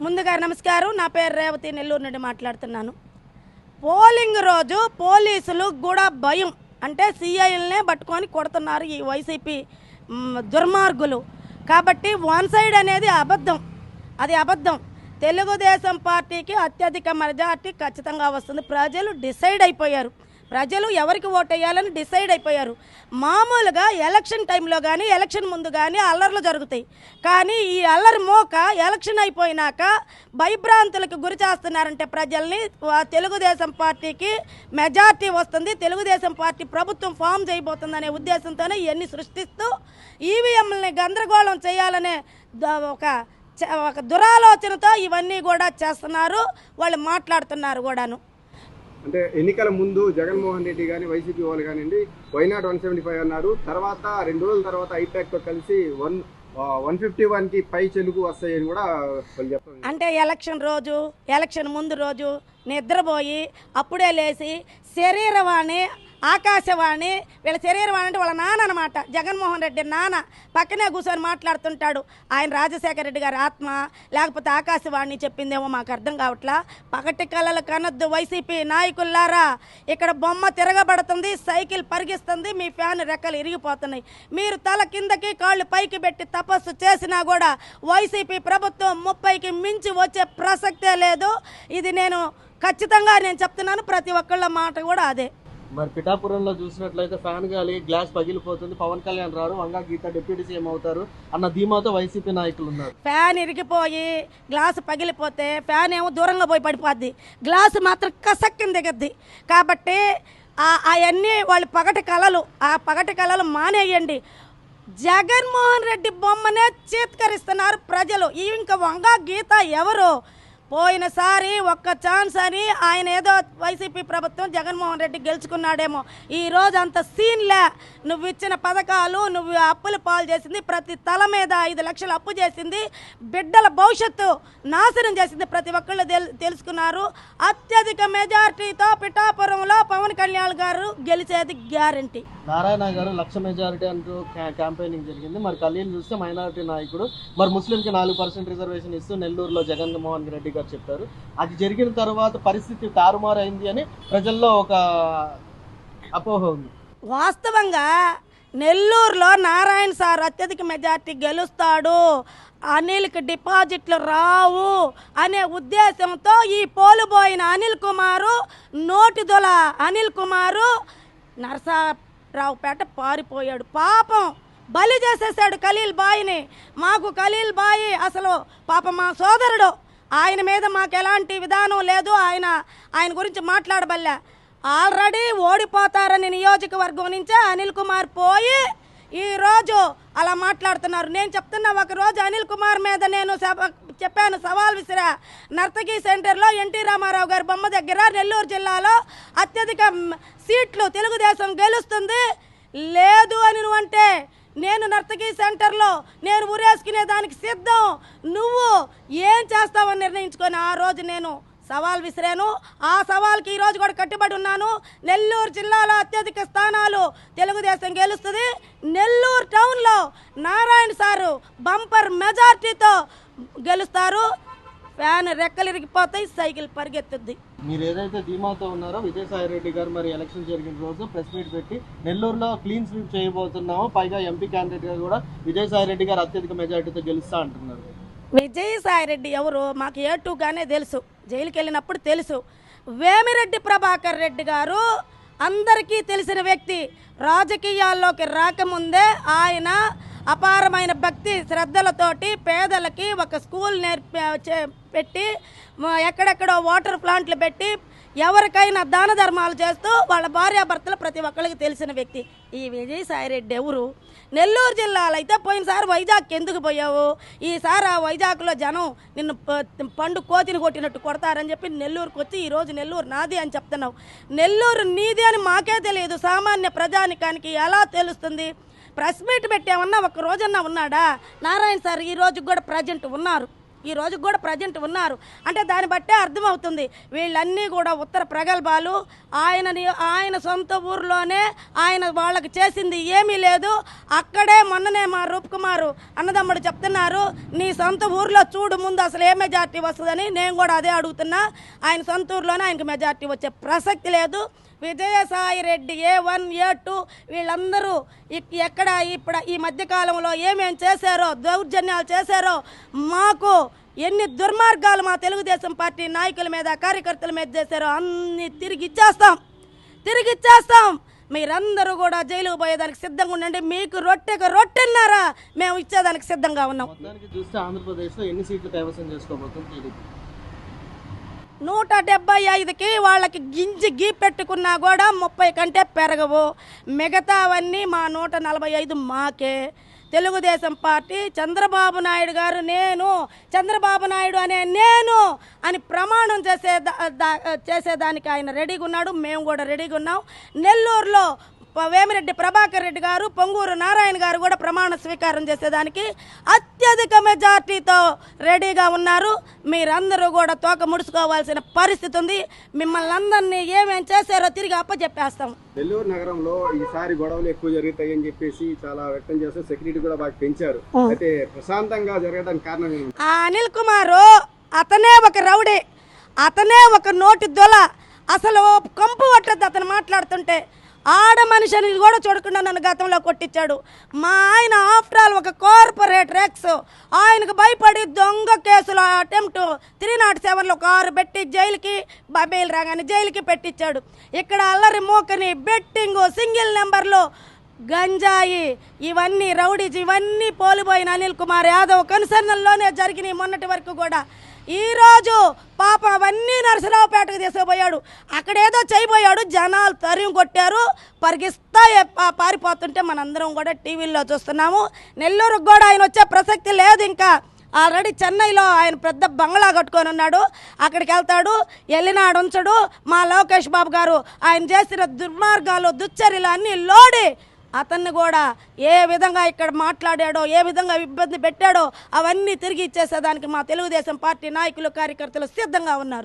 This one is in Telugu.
ముందుగా నమస్కారం. నా పేరు రేవతి, నెల్లూరు నుండి మాట్లాడుతున్నాను. పోలింగ్ రోజు పోలీసులు కూడా భయం, అంటే సిఐలనే పట్టుకొని కొడుతున్నారు ఈ వైసీపీ దుర్మార్గులు. కాబట్టి వన్ సైడ్ అనేది అబద్ధం, అది అబద్ధం. తెలుగుదేశం పార్టీకి అత్యధిక మెజార్టీ ఖచ్చితంగా వస్తుంది. ప్రజలు డిసైడ్ అయిపోయారు, ప్రజలు ఎవరికి ఓటేయాలని డిసైడ్ అయిపోయారు. మామూలుగా ఎలక్షన్ టైంలో కానీ ఎలక్షన్ ముందు కానీ అల్లర్లు జరుగుతాయి, కానీ ఈ అల్లరి మోక ఎలక్షన్ అయిపోయినాక భయభ్రాంతులకు గురి చేస్తున్నారంటే ప్రజల్ని. తెలుగుదేశం పార్టీకి మెజార్టీ వస్తుంది, తెలుగుదేశం పార్టీ ప్రభుత్వం ఫామ్ చేయబోతుందనే ఉద్దేశంతోనే ఇవన్నీ సృష్టిస్తూ ఈవీఎంలని గందరగోళం చేయాలనే ఒక దురాలోచనతో ఇవన్నీ కూడా చేస్తున్నారు, వాళ్ళు మాట్లాడుతున్నారు కూడాను. అంటే ఎన్నికల ముందు జగన్మోహన్ రెడ్డి కానీ వైసీపీ వాళ్ళు కానివ్వండి వైనాట్ 175 అన్నారు. తర్వాత 2 రోజుల తర్వాత ఐపాక్తో కలిసి 151కి పై చెలుగు వస్తాయని కూడా వాళ్ళు చెప్తారు. అంటే ఎలక్షన్ రోజు, ఎలక్షన్ ముందు రోజు నిద్రపోయి అప్పుడే లేచి శరీరవాణి, ఆకాశవాణి, వీళ్ళ శరీరవాణి అంటే వాళ్ళ నాన్న అనమాట, జగన్మోహన్ రెడ్డి నాన్న పక్కనే కూర్చొని మాట్లాడుతుంటాడు. ఆయన రాజశేఖర రెడ్డి గారి ఆత్మ, లేకపోతే ఆకాశవాణి చెప్పిందేమో మాకు అర్థం కావట్లా. పగటి కళలు కనొద్దు వైసీపీ నాయకుల్లారా, ఇక్కడ బొమ్మ తిరగబడుతుంది, సైకిల్ పరిగిస్తుంది, మీ ఫ్యాన్ రెక్కలు ఇరిగిపోతున్నాయి. మీరు తల కిందకి కాళ్ళు పైకి పెట్టి తపస్సు చేసినా కూడా వైసీపీ ప్రభుత్వం 30కి మించి వచ్చే ప్రసక్తే లేదు. ఇది ఖచ్చితంగా నేను చెప్తున్నాను, ప్రతి ఒక్కళ్ళ మాట కూడా అదే. మరి పిఠాపురంలో చూసినట్లయితే ఫ్యాన్ గాలి గ్లాస్ పగిలిపోతుంది, పవన్ కళ్యాణ్ రారు, వంగా గీత డిప్యూటీ సీఎం అవుతారు అన్న ధీమాతో వైసీపీ నాయకులు ఉన్నారు. ఫ్యాన్ ఇరిగిపోయి గ్లాసు పగిలిపోతే ఫ్యాన్ ఏమో దూరంగా పోయి పడిపోద్ది, గ్లాసు మాత్రం కసక్కని దిగద్ది. కాబట్టి అవన్నీ వాళ్ళు పగటి కళలు, ఆ పగటి కళలు మానేయండి. జగన్మోహన్ రెడ్డి బొమ్మనే చీత్కరిస్తున్నారు ప్రజలు. ఇంకా వంగా గీత ఎవరు? పోయినసారి ఒక్క ఛాన్స్ అని ఆయన ఏదో వైసీపీ ప్రభుత్వం జగన్మోహన్ రెడ్డి గెలుచుకున్నాడేమో. ఈరోజు అంత సీన్లే. నువ్వు ఇచ్చిన పథకాలు, నువ్వు అప్పులు పాలు చేసింది, ప్రతి తల మీద 5 లక్షలు అప్పు చేసింది, బిడ్డల భవిష్యత్తు నాశనం చేసింది, ప్రతి ఒక్కళ్ళు తెలుసుకున్నారు. అత్యధిక మెజారిటీతో పిఠాపురంలో పవన్ కళ్యాణ్ గారు గెలిచేది గ్యారంటీ. నారాయణ గారు 1,00,000 మెజారిటీ అంటూ క్యాంపెయినింగ్ జరిగింది. మరి కళ్యాణ్ చూస్తే మైనారిటీ నాయకుడు, మరి ముస్లింకి 4% రిజర్వేషన్ ఇస్తూ నెల్లూరులో జగన్మోహన్ రెడ్డి గారు చెప్పారు. అది జరిగిన తర్వాత పరిస్థితి తారుమారైంది అని ప్రజల్లో ఒక అపోహ ఉంది. వాస్తవంగా నెల్లూరులో నారాయణ సార్ అత్యధిక మెజార్టీ గెలుస్తాడు, అనిల్కి డిపాజిట్లు రావు అనే ఉద్దేశంతో ఈ పోలుబోయిన అనిల్ కుమారు, నోటిదొల అనిల్ కుమారు నరసారావుపేట పారిపోయాడు. పాపం బలి చేసేసాడు ఖలీల్ బాయిని. మాకు ఖలీల్ బాయి అసలు పాపం మా సోదరుడు, ఆయన మీద మాకు ఎలాంటి విధానం లేదు, ఆయన గురించి మాట్లాడబల్లా. ఆల్రెడీ ఓడిపోతారని నియోజకవర్గం నుంచే అనిల్ కుమార్ పోయి ఈరోజు అలా మాట్లాడుతున్నారు. నేను చెప్తున్నా, ఒకరోజు అనిల్ కుమార్ మీద నేను చెప్పాను, సవాల్ విసిరా. నర్తకీ సెంటర్లో ఎన్టీ రామారావు గారి బొమ్మ దగ్గర నెల్లూరు జిల్లాలో అత్యధిక సీట్లు తెలుగుదేశం గెలుస్తుంది లేదు అని నువ్వంటే, నేను నర్తకీ సెంటర్లో నేను ఉరేసుకునే దానికి సిద్ధం, నువ్వు ఏం చేస్తావని నిర్ణయించుకొని ఆ రోజు నేను సవాల్ విసిరాను. ఆ సవాల్కి ఈరోజు కూడా కట్టుబడి ఉన్నాను. నెల్లూరు జిల్లాలో అత్యధిక స్థానాలు తెలుగుదేశం గెలుస్తుంది. నెల్లూరు టౌన్లో నారాయణ సారు బంపర్ మెజార్టీతో గెలుస్తారు. ఫ్యాన్ రెక్కలు ఇరిగిపోతాయి, సైకిల్ పరిగెత్తుద్ది. మీరు ఏదైతే ధీమాతో ఉన్నారో, విజయసాయి రెడ్డి గారు మరి ఎలక్షన్ జరిగిన రోజు ప్రెస్ మీట్ పెట్టి నెల్లూరులో క్లీన్ స్వీప్ చేయబోతున్నాము, పైగా ఎంపీ క్యాండిడేట్ గా కూడా విజయసాయి రెడ్డి గారు అత్యధిక మెజార్టీతో గెలుస్తా అంటున్నారు. విజయసాయి రెడ్డి ఎవరు మాకు ఏటూగానే తెలుసు, జైలుకి వెళ్ళినప్పుడు తెలుసు. వేమిరెడ్డి ప్రభాకర్ రెడ్డి గారు అందరికీ తెలిసిన వ్యక్తి. రాజకీయాల్లోకి రాకముందే ఆయన అపారమైన భక్తి శ్రద్ధలతోటి పేదలకి ఒక స్కూల్ పెట్టి, ఎక్కడెక్కడో వాటర్ ప్లాంట్లు పెట్టి, ఎవరికైనా దాన ధర్మాలు చేస్తూ వాళ్ళ భార్యాభర్తలు ప్రతి ఒక్కరికి తెలిసిన వ్యక్తి. ఈ విజయసాయి రెడ్డి ఎవరు? నెల్లూరు జిల్లాలో అయితే పోయినసారి వైజాగ్ ఎందుకు పోయావు, ఈసారి ఆ వైజాగ్లో జనం నిన్ను పండు కోతిని కొట్టినట్టు కొడతారని చెప్పి నెల్లూరుకు వచ్చి ఈరోజు నెల్లూరు నాది అని చెప్తున్నావు. నెల్లూరు నీది అని మాకే తెలియదు, సామాన్య ప్రజానికానికి ఎలా తెలుస్తుంది? ప్రెస్ మీట్ పెట్టామన్నా ఒక్క రోజన్నా ఉన్నాడా? నారాయణ సార్ ఈ రోజు కూడా ప్రజెంట్ ఉన్నారు. ఈ రోజుకి కూడా ప్రజెంట్ ఉన్నారు. అంటే దాన్ని బట్టే అర్థమవుతుంది వీళ్ళన్నీ కూడా ఉత్తర ప్రగల్భాలు. ఆయన సొంత ఊర్లోనే ఆయన వాళ్ళకి చేసింది ఏమీ లేదు. అక్కడే మొన్ననే మా రూప్కుమారు అన్నదమ్ముడు చెప్తున్నారు, నీ సొంత ఊర్లో చూడు ముందు అసలు ఏ మెజార్టీ వస్తుందని. నేను కూడా అదే అడుగుతున్నా. ఆయన సొంత ఊర్లోనే ఆయనకు మెజార్టీ వచ్చే ప్రసక్తి లేదు. విజయసాయి రెడ్డి A1 A2 వీళ్ళందరూ ఎక్కడ ఇప్పుడు ఈ మధ్యకాలంలో ఏమేం చేశారో, దౌర్జన్యాలు చేశారో, మాకు ఎన్ని దుర్మార్గాలు మా తెలుగుదేశం పార్టీ నాయకుల మీద కార్యకర్తల మీద చేశారో అన్ని తిరిగి ఇచ్చేస్తాం. మీరందరూ కూడా జైలుకు పోయేదానికి సిద్ధంగా ఉండండి. మీకు రొట్టెన్నారా మేము ఇచ్చేదానికి సిద్ధంగా ఉన్నాం. మొత్తానికి చూస్తే ఆంధ్రప్రదేశ్లో ఎన్ని సీట్లు కైవసం చేసుకోబోతుంది టీడీపీ? 175కి వాళ్ళకి గీ పెట్టుకున్నా కూడా 30 కంటే పెరగవు. మిగతావన్నీ మా 145 మాకే. తెలుగుదేశం పార్టీ చంద్రబాబు నాయుడు గారు చంద్రబాబు నాయుడు నేను అని ప్రమాణం చేసేదానికి ఆయన రెడీగా ఉన్నాడు. మేము కూడా రెడీగా ఉన్నాం. నెల్లూరులో వేమిరెడ్డి ప్రభాకర్ రెడ్డి గారు, పొంగూరు నారాయణ గారు కూడా ప్రమాణ స్వీకారం చేసేదానికి అత్యధిక మెజార్టీతో రెడీగా ఉన్నారు. మీరందరూ కూడా తోక ముడుచుకోవాల్సిన పరిస్థితి ఉంది. మిమ్మల్ని అందరినీ ఏమేం చేశారో తిరిగి అప్పచెప్పేస్తాం. నెల్లూరు నగరంలో ఈసారి గొడవలు ఎక్కువ జరుగుతాయని చెప్పేసి చాలా వ్యక్తం చేస్తారు. సెక్యూరిటీ కూడా బాగా పెంచారు. అయితే ప్రశాంతంగా జరగడానికి కారణం ఏంటి? ఆ అనిల్ కుమార్ అతనే ఒక రౌడీ, అతనే ఒక నోటి దొల. అసలు కంపు పట్టద్దు అతను మాట్లాడుతుంటే. ఆడ మనిషిని కూడా చూడకుండా నన్ను గతంలో కొట్టించాడు. మా ఆయన ఆఫ్టర్ ఆల్ ఒక కార్పొరేట్ రెక్స్. ఆయనకు భయపడి దొంగ కేసులో అటెంప్ట్ 307లో 6 పెట్టి జైలుకి బెయిల్ రాగానే జైలుకి పెట్టించాడు. ఇక్కడ అల్లరి మూకని, బెట్టింగ్, సింగిల్ నెంబర్లు, గంజాయి, ఇవన్నీ రౌడీజ్, ఇవన్నీ పోలిపోయిన అనిల్ కుమార్ యాదవ్ కన్సర్న్లోనే జరిగినాయి మొన్నటి వరకు కూడా. ఈరోజు పాపం అవన్నీ నరసరావుపేటకు తీసుకుపోయాడు. అక్కడేదో చేయబోయాడు, జనాలు తరిమి కొట్టారు. పరిగిస్తా పారిపోతుంటే మనందరం కూడా టీవీల్లో చూస్తున్నాము. నెల్లూరుకు కూడా ఆయన వచ్చే ప్రసక్తి లేదు. ఇంకా ఆల్రెడీ చెన్నైలో ఆయన పెద్ద బంగ్లా కట్టుకొని ఉన్నాడు. అక్కడికి వెళ్తాడు, వెళ్ళినాడు ఉంచడు. మా లోకేష్ బాబు గారు ఆయన చేసిన దుర్మార్గాలు, దుశ్చర్యలు అన్నీ లోడి అతన్ని కూడా ఏ విధంగా ఇక్కడ మాట్లాడాడో, ఏ విధంగా ఇబ్బంది పెట్టాడో అవన్నీ తిరిగి ఇచ్చేసేదానికి మా తెలుగుదేశం పార్టీ నాయకులు, కార్యకర్తలు సిద్ధంగా ఉన్నారు.